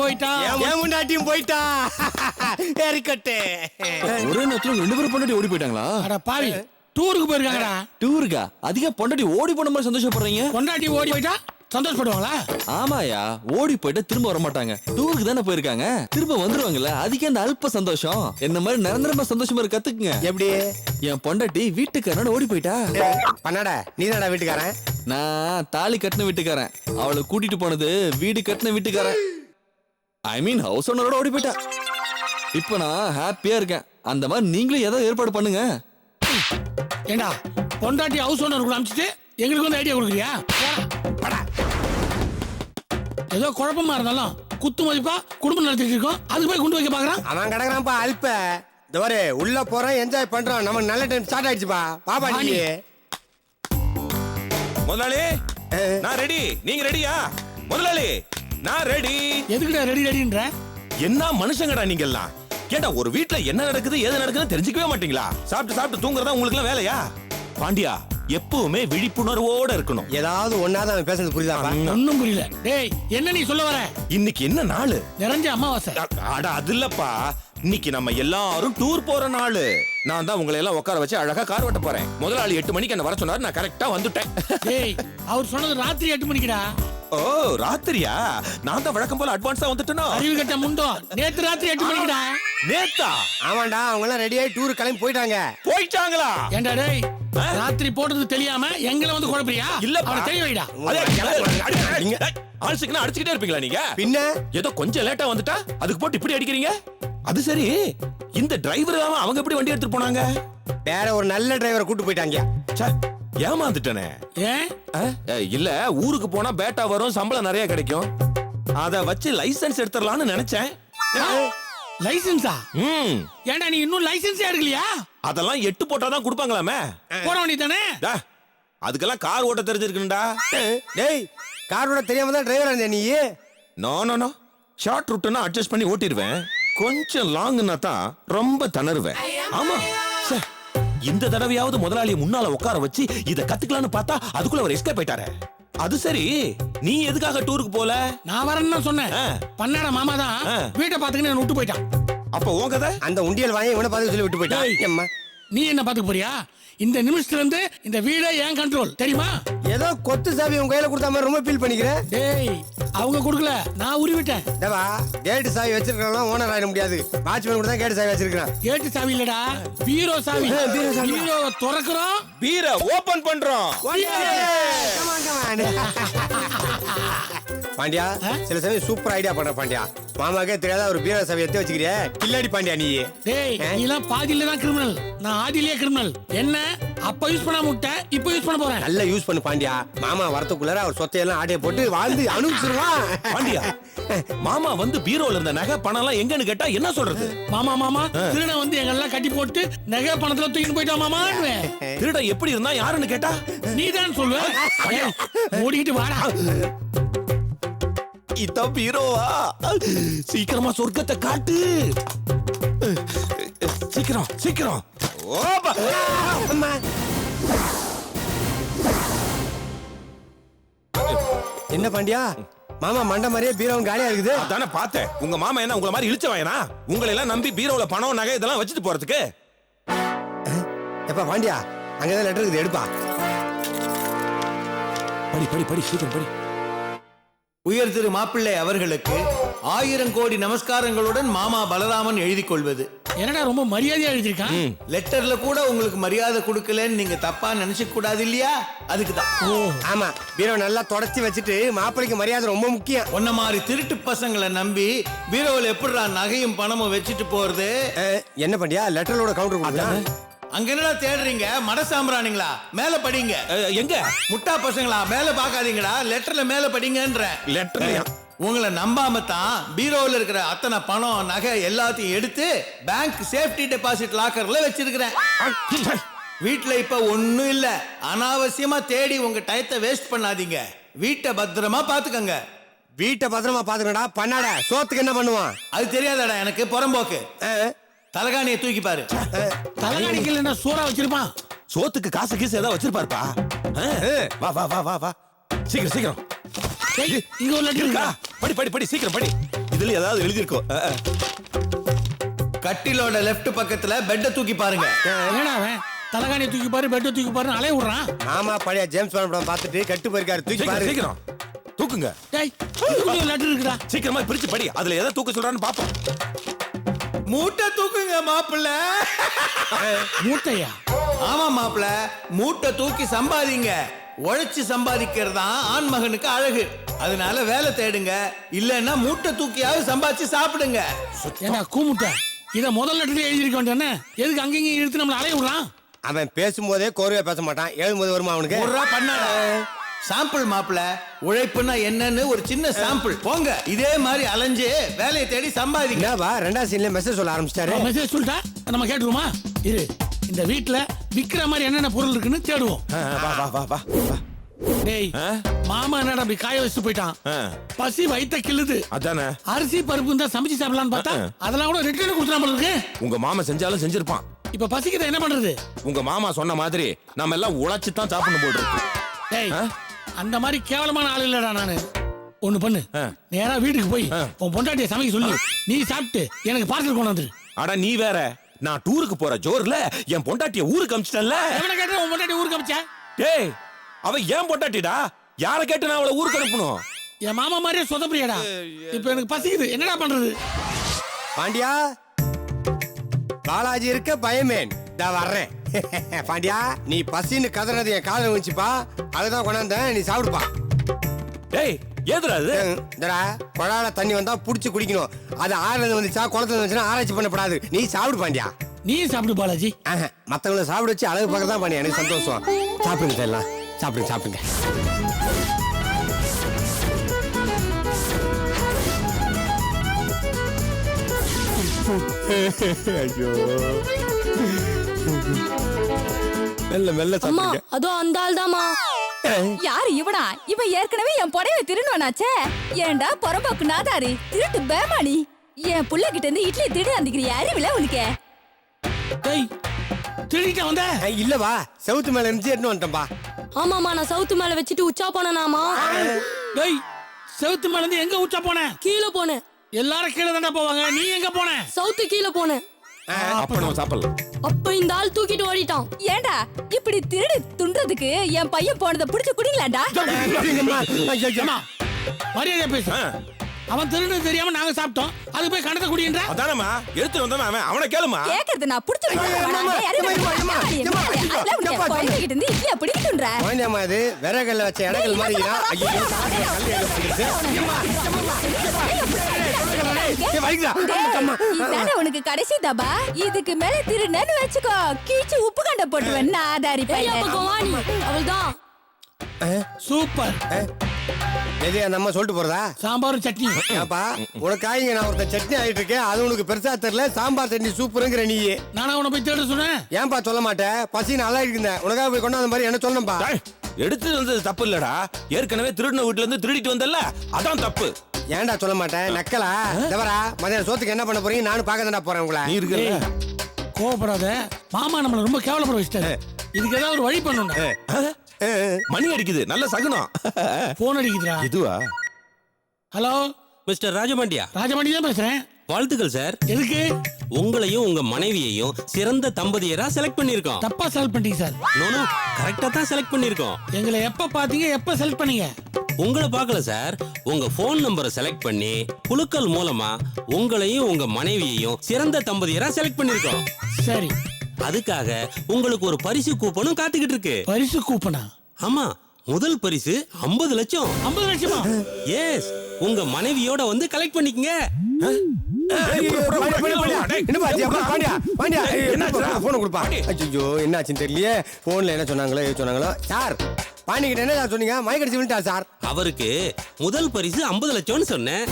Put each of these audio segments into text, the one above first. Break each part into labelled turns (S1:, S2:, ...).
S1: போயிட்டா
S2: ஒரே நேரத்துல 2 பேரும் பொண்டாட்டி ஓடி போயிட்டாங்களா?
S3: பாவி, டூருக்கு போயிருக்காங்கடா.
S2: டூருக்கா? அதிக பொண்டாட்டி ஓடி போன மாதிரி சந்தோஷப்படுறீங்க.
S3: பொண்டாட்டி ஓடி போயிட்டா சந்தோஷப்படுவாங்களா?
S2: ஆமாயா, ஓடி போயிட்டு திரும்ப வர மாட்டாங்க. டூருக்கு தானே போயிருக்காங்க, திரும்ப வந்துருவாங்கல்ல. அதுக்கு அந்த அல்ப சந்தோஷம். என்ன மாதிரி நிரந்தரமா சந்தோஷமா இருக்க கத்துக்குங்க.
S1: எப்படி?
S2: என் பொண்டாட்டி வீட்டுக்காரனோட ஓடி போயிட்டா.
S1: பண்ணாடா, நீதாடா வீட்டுக்காரன்?
S2: நான் தாலி கட்டின வீட்டுக்காரன். அவளை கூட்டிட்டு போனது வீடு கட்டின வீட்டுக்காரன். ஐ மீன் ஹவுஸ் ஓனரோட ஓடி போயிட்டா. இப்ப நான் ஹாப்பியா இருக்கேன். அந்த மாதிரி நீங்களும் ஏதாவது ஏற்பாடு பண்ணுங்க.
S3: ஏண்டா, பொண்டாட்டி ஹவுஸ் ஓனர் கூட அனுப்பிச்சிட்டு எங்களுக்கு வந்து ஐடியா கொடுக்குறியா? ஏதோ குழப்பமா இருந்தாலும் குத்து மதிப்பா குடும்பம் நடத்திட்டு இருக்கோம், அதுக்கு போய் குண்டு வைக்க பாக்குறான்.
S1: அவன் கிடக்குறான்ப்பா அல்ப. இந்த ஒரு உள்ள போறோம், என்ஜாய் பண்றோம். நமக்கு நல்ல டைம் ஸ்டார்ட் ஆயிடுச்சுப்பா. பாப்பா நீ
S4: முதலாளி, நான் ரெடி. நீங்க ரெடியா? முதலாளி, நான் ரெடி.
S3: எதுக்குடா ரெடி ரெடின்ற?
S4: என்ன மனுஷங்கடா நீங்க எல்லாம்? கேட்டா ஒரு வீட்ல என்ன நடக்குது ஏது நடக்குதுன்னு தெரிஞ்சுக்கவே மாட்டீங்களா? சாப்பிட்டு சாப்பிட்டு தூங்குறதா உங்களுக்கு எல்லாம் வேலையா? பாண்டியா, எப்பவுமே விழிப்புணர்வோட இருக்கணும்.
S1: ஏதாவது ஒன்னாதான் அவன் பேசுறது புரியுதாப்பா?
S3: ஒன்னும் புரியல. டேய், என்ன நீ சொல்ல வர?
S4: இன்னைக்கு என்ன நாள்?
S3: நிறைஞ்ச அமாவாசை.
S4: அட அது இல்லப்பா, இன்னைக்கு நம்ம எல்லாரும் டூர் போற நாள். நான் தான் உங்களை எல்லாம் உட்கார வச்சு அழகா கார் ஓட்ட போறேன். முதலாளி 8 மணிக்கு என்ன வர சொன்னாரு, நான் கரெக்டா வந்துட்டேன்.
S3: டேய், அவர் சொன்னது ராத்திரி 8 மணிக்குடா.
S4: ஓ, ராத்திரியா? நான் தான் வழக்கம் போல அட்வான்ஸா வந்துட்டேனோ?
S3: அறிவு கட்ட முண்டோ, நேத்து ராத்திரி 8 மணிக்குடா.
S4: நேத்தா?
S1: ஆமாண்டா, அவங்க எல்லாம் ரெடியாகி டூர் கிளம்பி போயிட்டாங்க.
S4: போயிட்டாங்களா?
S3: ஏண்டா டேய், ராத்திரி போட்டது தெரியாம எங்களை வந்து குழப்பறியா?
S4: இல்ல,
S3: அவனை தெரிய வைடா.
S4: ஆல்சிக்கனா அடிச்சுக்கிட்டே இருப்பீங்களா நீங்க?
S1: பின்ன
S4: ஏதோ கொஞ்சம் லேட்டா வந்துட்டா அதுக்கு போட்டு இப்படி அடிக்கிறீங்க? அது சரி, இந்த டிரைவர் அவங்க எப்படி வண்டி எடுத்துட்டு போனாங்க?
S1: வேற ஒரு நல்ல டிரைவரை கூட்டு போயிட்டாங்க.
S4: ஏமாந்துட்டனே.
S3: ஏன்?
S4: இல்ல, ஊருக்கு போனா பேட்டா வரும், சம்பளம் நிறைய கிடைக்கும். அத வச்சு லைசென்ஸ் எடுத்துடலாம்னு நினைச்சேன்.
S3: லைசென்ஸா? ஏண்டா நீ இன்னும் லைசென்ஸே எடுக்கலையா?
S4: அதெல்லாம் 8 போட்டாதான் கொடுப்பாங்களாமே.
S3: போட வேண்டியதானே?
S4: அதுக்கெல்லாம் கார் ஓட்ட தெரிஞ்சிருக்குண்டா.
S1: டேய், கார் ஓட்ட தெரியாம தான் டிரைவர் இருந்தே நீ.
S4: நோ நோ நோ, ஷார்ட் ரூட்னா அட்ஜஸ்ட் பண்ணி ஓட்டிடுவேன். கொஞ்சம் லாங்னா தான் ரொம்ப திணறுவேன். ஆமா, இந்த தடவையாவது முதலாளியை முன்னால உட்கார வச்சு இத கத்துக்கலாம்னு பார்த்தா அதுக்குள்ள அவர் எஸ்கேப் ஆயிட்டாரு. அது சரி, நீ எதுக்காக டூருக்கு போல?
S3: நான் வரேன்னு சொன்னேன். பண்ணாட மாமா தான் வீட்டை பாத்துக்கின்னு என்ன விட்டு போயிட்டான்.
S4: அப்ப உங்கத
S1: அந்த உண்டியல் வாங்கி இவனை பார்த்து சொல்லி விட்டு போயிட்டான்.
S3: நீ என்ன பாத்துக்க போறியா? இந்த நிமிஷத்துல இருந்து இந்த வீடே ஏன் கண்ட்ரோல், தெரியுமா?
S1: ஏதோ கொத்து சாவி உங்க கையில கொடுத்த மாதிரி ரொம்ப ஃபீல் பண்ணிக்கிறேன்.
S3: டேய், அவங்க கொடுக்கல, நான் உருவிட்டேன்.
S1: தேவா, கேட் சாவி வச்சிருக்கறவங்க ஓனர் ஆயிட முடியாது. வாட்ச்மேன் கூட தான் கேட் சாவி வச்சிருக்கான்.
S3: கேட் சாவி இல்லடா, பீரோ சாவி. பீரோவை திறக்கறோம்,
S4: பீரோ ஓபன் பண்றோம்.
S1: பாண்டியா, சில சமயம் சூப்பர் ஐடியா பண்ற பாண்டியா. மாமாக்கே தெரியாத ஒரு பீரோ சாவி எடுத்து வச்சுக்கிறியே, கில்லாடி பாண்டியா நீ.
S3: டேய், நீலாம் பாதியில தான் கிரிமினல், நான் ஆதியிலே கிரிமினல். என்ன அப்ப யூஸ் பண்ணாம விட்ட, இப்ப யூஸ் பண்ண போறேன்.
S1: நல்லா யூஸ் பண்ணு பாண்டியா. மாமா வரதுக்குள்ள அவர் சொத்தையெல்லாம் ஆட்டைய போட்டு வாழ்ந்து அனுப்பிச்சிருவான்.
S4: பாண்டியா, மாமா வந்து பீரோல இருந்த நகை பணம் எல்லாம் எங்கன்னு கேட்டா என்ன சொல்றது?
S3: மாமா திருட வந்து எங்கெல்லாம் கட்டி போட்டு நகை பணத்துல தூக்கிட்டு போயிட்டா மாமா.
S4: திருட எப்படி இருந்தா யாருன்னு கேட்டா
S3: நீதான் சொல்லுவ. ஓடிக்கிட்டு வாடா.
S4: இத பீரோவா? சீக்கிரமா சொர்க்கத்தை காட்டு. சீக்கிரம் சீக்கிரம்.
S1: என்ன பாண்டியா, மாமா மண்ட மாதிரியே பீரோவும் காலியா இருக்குது.
S4: அதானே பார்த்தேன். உங்க மாமா என்ன உங்களை மாதிரி இழுச்ச வாயனா? உங்களை எல்லாம் நம்பி பீரோல பணம் நகை இதெல்லாம் வச்சுட்டு போறதுக்கு?
S1: எப்ப பாண்டியா, அங்கதான் லெட்டர் இருக்குது, எடுப்பா.
S4: படி படி படி, சீக்கிரம் படி.
S5: உயர் திரு மாப்பிள்ளை அவர்களுக்கு 1000 கோடி நமஸ்காரங்களுடன் மாமா பலராமன் எழுதி கொள்வது.
S3: என்னடா ரொம்ப மரியாதையா எழுதிருக்கான்.
S5: லெட்டர்ல கூட உங்களுக்கு மரியாதை கொடுக்கலன்னு நீங்க தப்பா நினைச்சுக்க கூடாது இல்லையா? அதுக்குதான்.
S1: ஆமா, பீரோ நல்லா தொடச்சி வச்சுட்டு மாப்பிளைக்கு மரியாதை ரொம்ப முக்கியம்.
S5: ஒன்ன மாதிரி திருட்டு பசங்களை நம்பி பீரோவில் எப்படிடா நகையும் பணமும் வச்சுட்டு போறது?
S1: என்ன பாண்டியா, லெட்டரோட கவுண்டர் கொடுத்தா?
S5: அங்க என்னடா தேடுறீங்க? மட சாம்பிராணிங்களா? மேல படிங்க.
S4: எங்க?
S5: முட்டா பசங்களா? மேல பாக்காதீங்கடா, லெட்டர்ல மேல படிங்கன்ற.
S4: லெட்டர்லயா?
S5: உங்களை நம்பாம தான் பீரோவில் இருக்கிற அத்தனை பணம் நகை எல்லாத்தையும் எடுத்து பேங்க் சேஃப்டி டெபாசிட் லாக்கர்ல வச்சிருக்கிறேன். வீட்டுல இப்ப ஒண்ணும் இல்ல. அனாவசியமா தேடி உங்க டயத்தை வேஸ்ட் பண்ணாதீங்க. வீட்டை பத்திரமா பாத்துக்கங்க.
S1: வீட்டை பத்திரமா பாத்துக்கடா. பண்ணாட சோத்துக்கு என்ன பண்ணுவான் அது
S5: தெரியாதடா எனக்கு. புறம்போக்கு. தலகாணியை தூக்கி பாரு.
S3: தலகாணிக்கு இல்லைன்னா சோறா வச்சிருப்பான்.
S4: சோத்துக்கு காசு கீசு ஏதாவது வச்சிருப்பாருப்பா. வா வா வா வா வா, சீக்கிரம் சீக்கிரம்.
S3: டேய், இங்க ஒரு லெட்டர்
S4: இருக்கா?
S3: இருக்கா?
S4: படி படி படி சீக்கிரம் படி. இதுல ஏதாவது எழுதியிருக்கோம்.
S5: கட்டிலோட லெஃப்ட் பக்கத்துல பெட்டை தூக்கி பாருங்க.
S3: என்னடா அவன் தலகாணி தூக்கி பாரு பெட்டை தூக்கி பாரு அலைய விடுறான்.
S1: மாமா பழைய ஜேம்ஸ் பாண்ட் படம் பார்த்துட்டு கட்டு போயிருக்காரு, தூக்கி
S4: சீக்கிரம்
S1: பாரு.
S4: சீக்கிரம் தூக்குங்க.
S3: டேய் இதுக்குள்ள ஒரு லெட்டர் இருக்குடா.
S4: சீக்கிரமா பிரிச்சு படி. அதுல எதை தூக்க சொல்றான்னு பாப்போம்.
S5: மூட்டை தூக்குங்க மாப்பிள்ள.
S3: மூட்டையா?
S5: ஆமா மாப்பிள்ள, மூட்டை தூக்கி சம்பாதிங்க. உழைச்சு சம்பாதிக்கிறது தான் ஆண் மகனுக்கு அழகு. அதனால வேலை தேடுங்க, இல்லன்னா மூட்டை தூக்கியாவது சம்பாதிச்சு சாப்பிடுங்க.
S3: ஏண்டா கூமுட்டை, இத முதல் லெட்டர்ல எழுதி இருக்க வேண்டியதானே? எதுக்கு அங்கங்க எடுத்து நம்மள அலைய விடுறான்?
S1: அவன் பேசும்போதே கோர்வையா பேச மாட்டான், எழுதும்போது வருமா அவனுக்கு?
S5: ஒரு ரூபா பண்ணாட. சாம்பிள் மாப்பிள்ள, உழைப்புன்னா என்னன்னு ஒரு சின்ன சாம்பிள். போங்க இதே மாதிரி அலைஞ்சு வேலையை தேடி சம்பாதிங்க.
S1: என்னவா ரெண்டாவது சீன்ல மெசேஜ் சொல்ல ஆரம்பிச்சிட்டாரு.
S3: மெசேஜ் சொல்லிட்டா நம்ம கேட்டுருமா? இரு, இந்த வீட்ல விக்கிற மாதிரி என்னென்ன பொருள் இருக்குன்னு தேடுவோம்.
S4: வா வா வா வா.
S3: டேய் மாமா என்னடா அப்படி காய வச்சுட்டு போயிட்டான். பசி வயித்த கிள்ளுது.
S4: அதானே.
S3: அரிசி பருப்பு இருந்தா சமைச்சு சாப்பிடலாம்னு பார்த்தா அதெல்லாம் கூட ரிட்டர்ன் கொடுத்துறாம இருக்கு.
S4: உங்க மாமா செஞ்சாலும் செஞ்சிருப்பான்.
S3: இப்ப பசிக்குது என்ன பண்றது?
S4: உங்க மாமா சொன்ன மாதிரி நம்ம எல்லாம் உழைச்சு தான் சாப்பிடணும் போட்டு இருக்கு.
S3: டேய் அந்த மாதிரி கேவலமான ஆள் இல்லடா நானு. ஒண்ணு பண்ணு, நேரா வீட்டுக்கு போய் உன் பொண்டாட்டிய சமைக்க சொல்லி நீ சாப்பிட்டு எனக்கு பார்சல் கொண்டு வந்துரு.
S4: அட நீ வேற, நான் டூருக்கு போற ஜோர்ல என் பொண்டாட்டிய ஊருக்கு அமிச்சிட்டேன்ல.
S3: எவனை கேட்ட உன் பொண்டாட்டி ஊருக்கு அமிச்ச?
S4: டேய் அவ ஏன் பொண்டாட்டிடா? யாரை கேட்டு நான் அவளை ஊருக்கு அனுப்பணும்?
S3: என் மாமா மாதிரியே சொதப்பிரியாடா. இப்ப எனக்கு பசிக்குது, என்னடா பண்றது?
S1: பாண்டியா, பாலாஜி இருக்க பயமேன் நான் வர்றேன். பாண்டியா, நீ பசின்னு கதறது என் காதல வச்சுப்பா, அதுதான் கொண்டாந்தேன், நீ சாப்பிடுப்பா.
S4: டேய் ஏதுடா இது?
S1: இந்தடா குழால தண்ணி வந்தா புடிச்சு குடிக்கணும். அது ஆறுல வந்துச்சா குளத்துல வந்துச்சுன்னா ஆராய்ச்சி பண்ணப்படாது. நீ சாப்பிடு பாண்டியா.
S3: நீ சாப்பிடு பாலாஜி.
S1: மத்தவங்கள சாப்பிட வச்சு அழகு பார்க்க தான் பாண்டியா எனக்கு சந்தோஷம். சாப்பிடுங்க எல்லாம், சாப்பிடுங்க சாப்பிடுங்க. ஐயோ மெல்ல மெல்ல
S6: அம்மா
S1: சாப்பிடுங்க.
S6: அதோ அந்த ஆள் தாமா.
S7: யாரு இவனா? இவன் ஏற்கனவே என் புடவை திருடுவானாச்சே. ஏண்டா பொறம்போக்கு நாதாரி, திருட்டு பேமானி. என் புள்ள கிட்ட இருந்து இட்லி திருடு அந்திக்கிறிய அறிவில உனக்கு?
S3: டேய் திருடிட்ட வந்த?
S1: இல்லவா செவுத்து மேல இருந்து எடுத்து வந்துட்டேன்பா.
S6: ஆமாமா நான் சவுத்து மேல வச்சுட்டு உச்சா போனேனாமா.
S3: டேய் செவுத்து மேல இருந்து எங்க உச்சா போன?
S6: கீழே போனேன்.
S3: எல்லாரும் கீழே தாண்டா போவாங்க, நீ எங்க போன?
S6: சவுத்து கீழே போனேன்.
S4: அப்ப நம்ம சாப்பிடலாம்.
S6: அப்ப இந்த ஆள் தூக்கிட்டு ஓடிட்டான்.
S7: ஏண்டா இப்படி திருடு துன்றதுக்கு என் பையன் போனதை புடிச்சு குடிங்களாண்டா?
S3: ஏம்மா, மரியாதையா பேசு. அவன் திருடு தெரியாம நாங்க சாப்பிட்டோம், அது போய் கணத்தை குடின்ற?
S4: அதானமா எடுத்து வந்தானே அவன், அவனை கேளுமா.
S7: கேக்குறது நான் புடிச்சு இருந்து இட்லியா பிடிக்குன்ற?
S1: குழந்தையம்மா இது விறகல்ல வச்ச இடங்கள் மாதிரி தான். ஐயோ
S7: இதானே உனக்கு கடைசி தபா. இதுக்கு மேல திருடுன்னு வச்சுக்கோ, கீச்சு உப்பு கண்ட போட்டுருவேன் நாதாரி பையன்.
S6: வாணி அவள்தான்.
S3: சூப்பர்.
S1: எது அந்த அம்மா சொல்லிட்டு போறதா?
S3: சாம்பார் சட்னி.
S1: ஏப்பா உனக்காக நான் ஒருத்தன் சட்னி ஆயிட்டு இருக்கேன், அது உனக்கு பெருசா தெரியல. சாம்பார் சட்னி சூப்பருங்கிற நீ
S3: நானா உன்னை போய் தேட சொன்னேன்?
S1: ஏன்பா சொல்ல மாட்டேன்? பசி நல்லா இருந்தேன், உனக்காக போய் கொண்டாந்த மாதிரி என்ன சொல்லணும்பா?
S4: டேய், எடுத்து வந்தது தப்பு இல்லடா. ஏற்கனவே திருடின வீட்டுல இருந்து திருடிட்டு வந்தல்ல, அதான் தப்பு.
S1: ஏன்டா சொல்ல மாட்டேன்? நக்கலா தவறா? மதியம் சோத்துக்கு என்ன பண்ண போறீங்க? நானும் பார்க்க தானே போறேன் உங்களை.
S4: நீ இருக்கல.
S3: கோவப்படாத, மாமா நம்மள ரொம்ப கேவலப்பட வச்சிட்டாரு. இதுக்கு ஏதாவது ஒரு வழி பண்ணணும்.
S4: மணி அடிக்குது, நல்ல சகுனம்.
S3: போன் அடிக்குதுடா.
S4: இதுவா?
S3: ஹலோ
S8: மிஸ்டர் ராஜபாண்டியா,
S3: ராஜமணி தான் பேசுறேன்.
S8: வாழ்த்துக்கள் சார்.
S3: எதுக்கு?
S8: உங்களையும் உங்க மனைவியையும் சிறந்த தம்பதியரா செலக்ட் பண்ணிருக்கோம்.
S3: தப்பா செலக்ட் பண்ணிட்டீங்க சார்.
S8: நோ கரெக்டா தான் செலக்ட் பண்ணிருக்கோம்.
S3: எங்களை எப்ப பாத்தீங்க, எப்ப செலக்ட் பண்ணீங்க?
S8: உங்களை பார்க்கல சார், உங்க போன் நம்பரை செலக்ட் பண்ணி குலுக்கல் மூலமா உங்களையும் உங்க மனைவியையும் சிறந்த தம்பதியரா செலக்ட் பண்ணிருக்கோம்.
S3: சரி,
S8: அதுக்காக உங்களுக்கு ஒரு பரிசு கூப்பனும் காத்துக்கிட்டு இருக்கு.
S3: பரிசு கூப்பனா?
S8: ஆமா, முதல் பரிசு 50 லட்சம்.
S3: 50 லட்சமா?
S8: எஸ், உங்க மனைவியோட வந்து கலெக்ட் பண்ணிக்கங்க.
S1: என்னாச்சுன்னு தெரியல. போன்ல என்ன சொன்னாங்களோ ஏது சொன்னாங்களோ. சார் பாண்டிகிட்ட என்ன சார் சொன்னீங்க? மயக்கடிச்சு விட்டா சார்.
S8: அவருக்கு முதல் பரிசு 50 லட்சம்னு சொன்னேன்.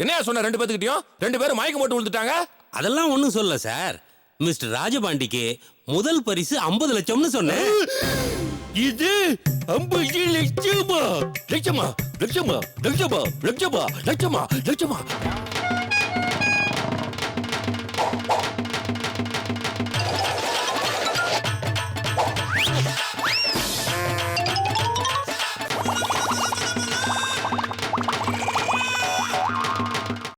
S4: என்னையா சொன்ன? ரெண்டு பேத்துக்கிட்டயும் ரெண்டு பேரும் மயக்கம் போட்டு விழுந்துட்டாங்க.
S8: அதெல்லாம் ஒண்ணும் சொல்ல சார். மிஸ்டர் ராஜபாண்டிக்கு முதல் பரிசு 50 லட்சம்னு சொன்னேன்.
S4: இது 50 லட்சமா? லட்சமா லட்சமா லட்சமா லட்சமா லட்சமா லட்சமா